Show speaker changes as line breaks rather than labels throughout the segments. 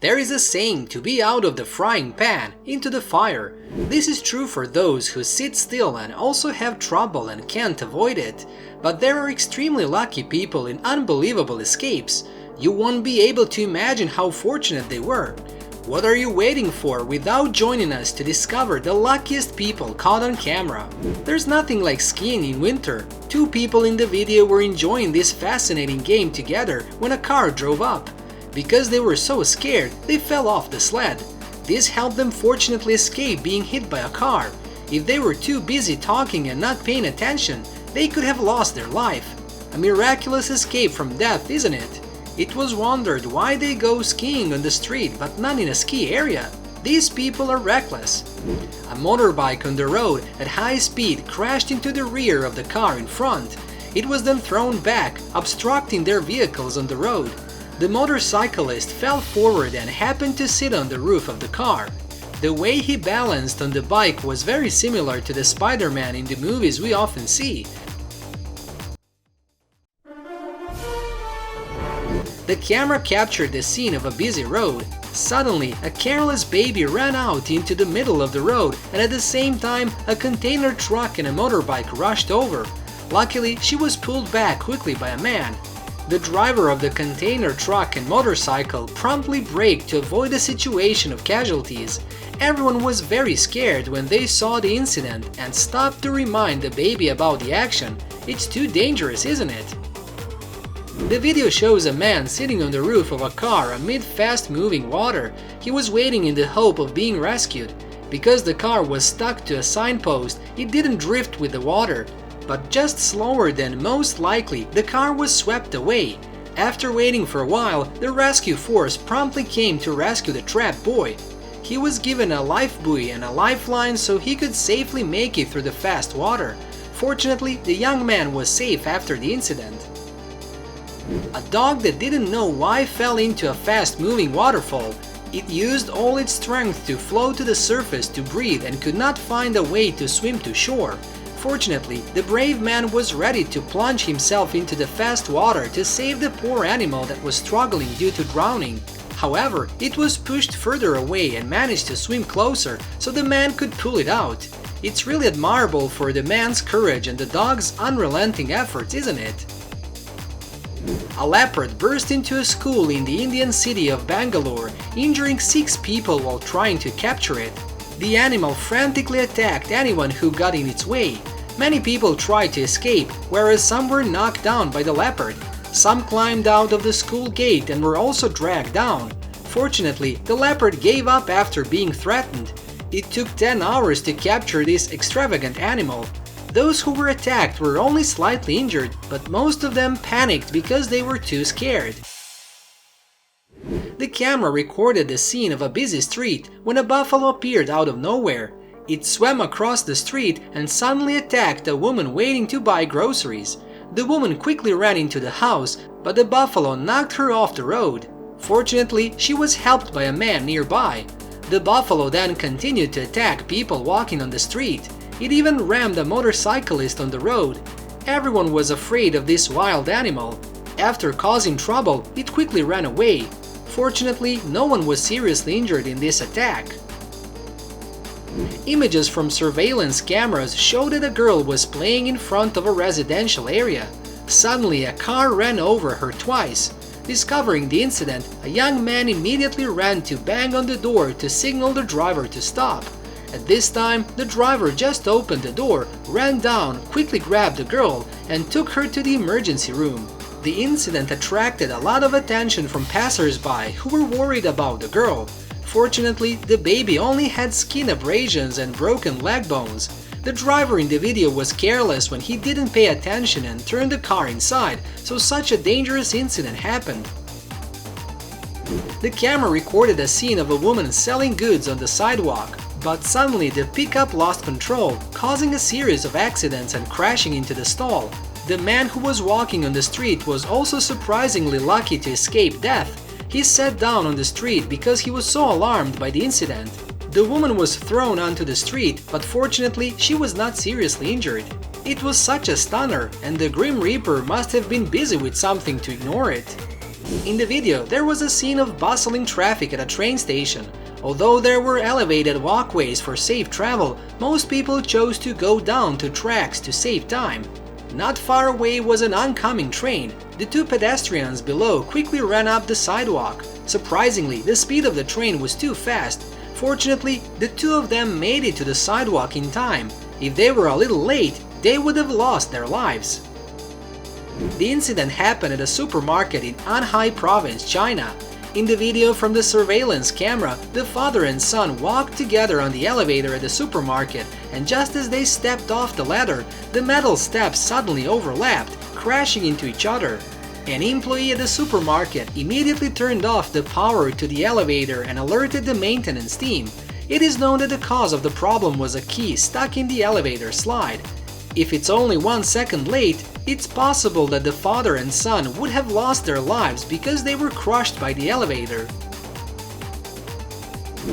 There is a saying to be out of the frying pan into the fire. This is true for those who sit still and also have trouble and can't avoid it. But there are extremely lucky people in unbelievable escapes. You won't be able to imagine how fortunate they were. What are you waiting for without joining us to discover the luckiest people caught on camera? There's nothing like skiing in winter. Two people in the video were enjoying this fascinating game together when a car drove up. Because they were so scared, they fell off the sled. This helped them fortunately escape being hit by a car. If they were too busy talking and not paying attention, they could have lost their life. A miraculous escape from death, isn't it? It was wondered why they go skiing on the street but not in a ski area. These people are reckless. A motorbike on the road at high speed crashed into the rear of the car in front. It was then thrown back, obstructing their vehicles on the road. The motorcyclist fell forward and happened to sit on the roof of the car. The way he balanced on the bike was very similar to the Spider-Man in the movies we often see. The camera captured the scene of a busy road. Suddenly, a careless baby ran out into the middle of the road, and at the same time, a container truck and a motorbike rushed over. Luckily, she was pulled back quickly by a man. The driver of the container truck and motorcycle promptly braked to avoid a situation of casualties. Everyone was very scared when they saw the incident and stopped to remind the baby about the action. It's too dangerous, isn't it? The video shows a man sitting on the roof of a car amid fast-moving water. He was waiting in the hope of being rescued. Because the car was stuck to a signpost, it didn't drift with the water. But just slower than most likely, the car was swept away. After waiting for a while, the rescue force promptly came to rescue the trapped boy. He was given a life buoy and a lifeline so he could safely make it through the fast water. Fortunately, the young man was safe after the incident. A dog that didn't know why fell into a fast-moving waterfall. It used all its strength to float to the surface to breathe and could not find a way to swim to shore. Fortunately, the brave man was ready to plunge himself into the fast water to save the poor animal that was struggling due to drowning. However, it was pushed further away and managed to swim closer so the man could pull it out. It's really admirable for the man's courage and the dog's unrelenting efforts, isn't it? A leopard burst into a school in the Indian city of Bangalore, injuring 6 people while trying to capture it. The animal frantically attacked anyone who got in its way. Many people tried to escape, whereas some were knocked down by the leopard. Some climbed out of the school gate and were also dragged down. Fortunately, the leopard gave up after being threatened. It took 10 hours to capture this extravagant animal. Those who were attacked were only slightly injured, but most of them panicked because they were too scared. The camera recorded the scene of a busy street when a buffalo appeared out of nowhere. It swam across the street and suddenly attacked a woman waiting to buy groceries. The woman quickly ran into the house, but the buffalo knocked her off the road. Fortunately, she was helped by a man nearby. The buffalo then continued to attack people walking on the street. It even rammed a motorcyclist on the road. Everyone was afraid of this wild animal. After causing trouble, it quickly ran away. Fortunately, no one was seriously injured in this attack. Images from surveillance cameras show that a girl was playing in front of a residential area. Suddenly, a car ran over her twice. Discovering the incident, a young man immediately ran to bang on the door to signal the driver to stop. At this time, the driver just opened the door, ran down, quickly grabbed the girl, and took her to the emergency room. The incident attracted a lot of attention from passers-by who were worried about the girl. Fortunately, the baby only had skin abrasions and broken leg bones. The driver in the video was careless when he didn't pay attention and turned the car inside, so such a dangerous incident happened. The camera recorded a scene of a woman selling goods on the sidewalk, but suddenly the pickup lost control, causing a series of accidents and crashing into the stall. The man who was walking on the street was also surprisingly lucky to escape death. He sat down on the street because he was so alarmed by the incident. The woman was thrown onto the street, but fortunately she was not seriously injured. It was such a stunner, and the Grim Reaper must have been busy with something to ignore it. In the video, there was a scene of bustling traffic at a train station. Although there were elevated walkways for safe travel, most people chose to go down to tracks to save time. Not far away was an oncoming train. The two pedestrians below quickly ran up the sidewalk. Surprisingly, the speed of the train was too fast. Fortunately, the two of them made it to the sidewalk in time. If they were a little late, they would have lost their lives. The incident happened at a supermarket in Anhai Province, China. In the video from the surveillance camera, the father and son walked together on the elevator at the supermarket, and just as they stepped off the ladder, the metal steps suddenly overlapped, crashing into each other. An employee at the supermarket immediately turned off the power to the elevator and alerted the maintenance team. It is known that the cause of the problem was a key stuck in the elevator slide. If it's only 1 second late, it's possible that the father and son would have lost their lives because they were crushed by the elevator.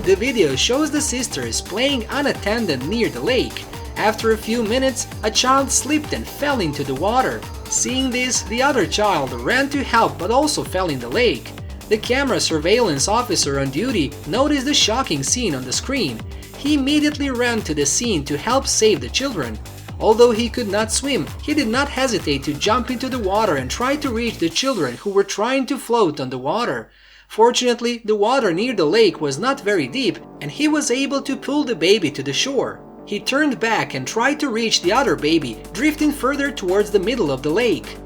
The video shows the sisters playing unattended near the lake. After a few minutes, a child slipped and fell into the water. Seeing this, the other child ran to help but also fell in the lake. The camera surveillance officer on duty noticed the shocking scene on the screen. He immediately ran to the scene to help save the children. Although he could not swim, he did not hesitate to jump into the water and try to reach the children who were trying to float on the water. Fortunately, the water near the lake was not very deep, and he was able to pull the baby to the shore. He turned back and tried to reach the other baby, drifting further towards the middle of the lake.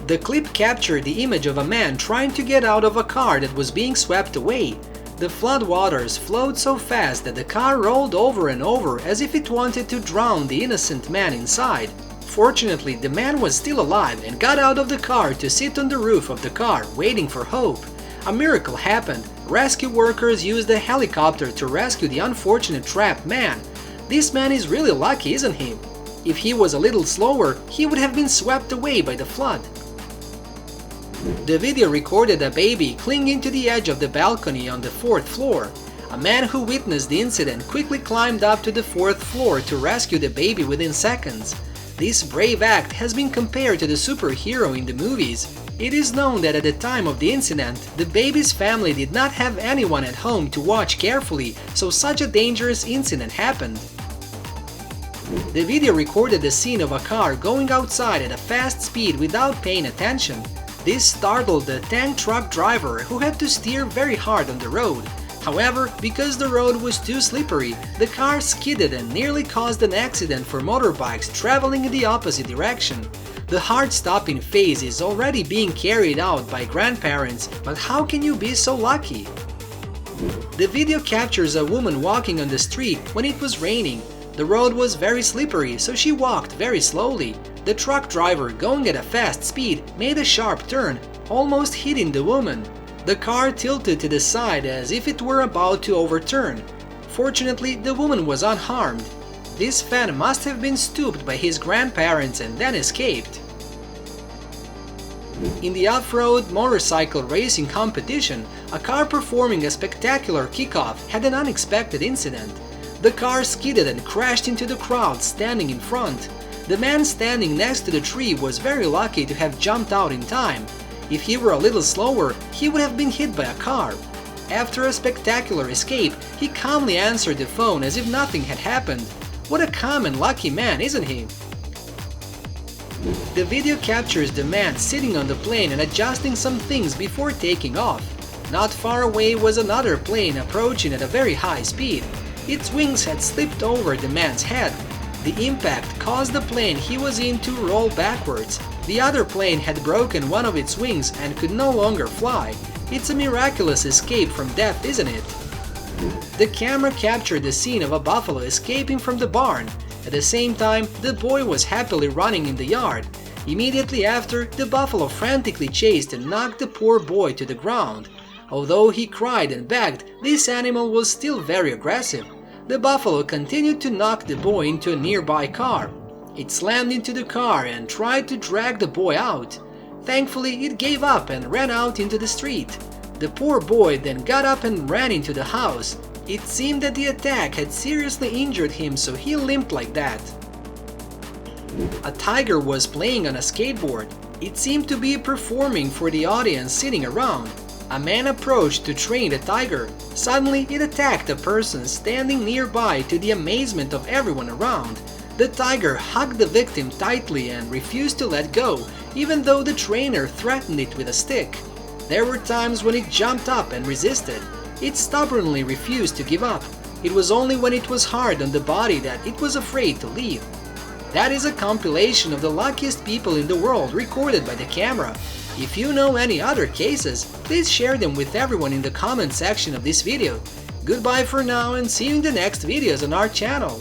The clip captured the image of a man trying to get out of a car that was being swept away. The floodwaters flowed so fast that the car rolled over and over as if it wanted to drown the innocent man inside. Fortunately, the man was still alive and got out of the car to sit on the roof of the car, waiting for hope. A miracle happened. Rescue workers used a helicopter to rescue the unfortunate trapped man. This man is really lucky, isn't he? If he was a little slower, he would have been swept away by the flood. The video recorded a baby clinging to the edge of the balcony on the 4th floor. A man who witnessed the incident quickly climbed up to the 4th floor to rescue the baby within seconds. This brave act has been compared to the superhero in the movies. It is known that at the time of the incident, the baby's family did not have anyone at home to watch carefully, so such a dangerous incident happened. The video recorded the scene of a car going outside at a fast speed without paying attention. This startled the tank truck driver, who had to steer very hard on the road. However, because the road was too slippery, the car skidded and nearly caused an accident for motorbikes traveling in the opposite direction. The heart-stopping phase is already being carried out by grandparents, but how can you be so lucky? The video captures a woman walking on the street when it was raining. The road was very slippery, so she walked very slowly. The truck driver, going at a fast speed, made a sharp turn, almost hitting the woman. The car tilted to the side as if it were about to overturn. Fortunately, the woman was unharmed. This fan must have been stooped by his grandparents and then escaped. In the off-road motorcycle racing competition, a car performing a spectacular kickoff had an unexpected incident. The car skidded and crashed into the crowd standing in front. The man standing next to the tree was very lucky to have jumped out in time. If he were a little slower, he would have been hit by a car. After a spectacular escape, he calmly answered the phone as if nothing had happened. What a calm and lucky man, isn't he? The video captures the man sitting on the plane and adjusting some things before taking off. Not far away was another plane approaching at a very high speed. Its wings had slipped over the man's head. The impact caused the plane he was in to roll backwards. The other plane had broken one of its wings and could no longer fly. It's a miraculous escape from death, isn't it? The camera captured the scene of a buffalo escaping from the barn. At the same time, the boy was happily running in the yard. Immediately after, the buffalo frantically chased and knocked the poor boy to the ground. Although he cried and begged, this animal was still very aggressive. The buffalo continued to knock the boy into a nearby car. It slammed into the car and tried to drag the boy out. Thankfully, it gave up and ran out into the street. The poor boy then got up and ran into the house. It seemed that the attack had seriously injured him, so he limped like that. A tiger was playing on a skateboard. It seemed to be performing for the audience sitting around. A man approached to train the tiger. Suddenly, it attacked a person standing nearby to the amazement of everyone around. The tiger hugged the victim tightly and refused to let go, even though the trainer threatened it with a stick. There were times when it jumped up and resisted. It stubbornly refused to give up. It was only when it was hard on the body that it was afraid to leave. That is a compilation of the luckiest people in the world recorded by the camera. If you know any other cases, please share them with everyone in the comment section of this video. Goodbye for now and see you in the next videos on our channel.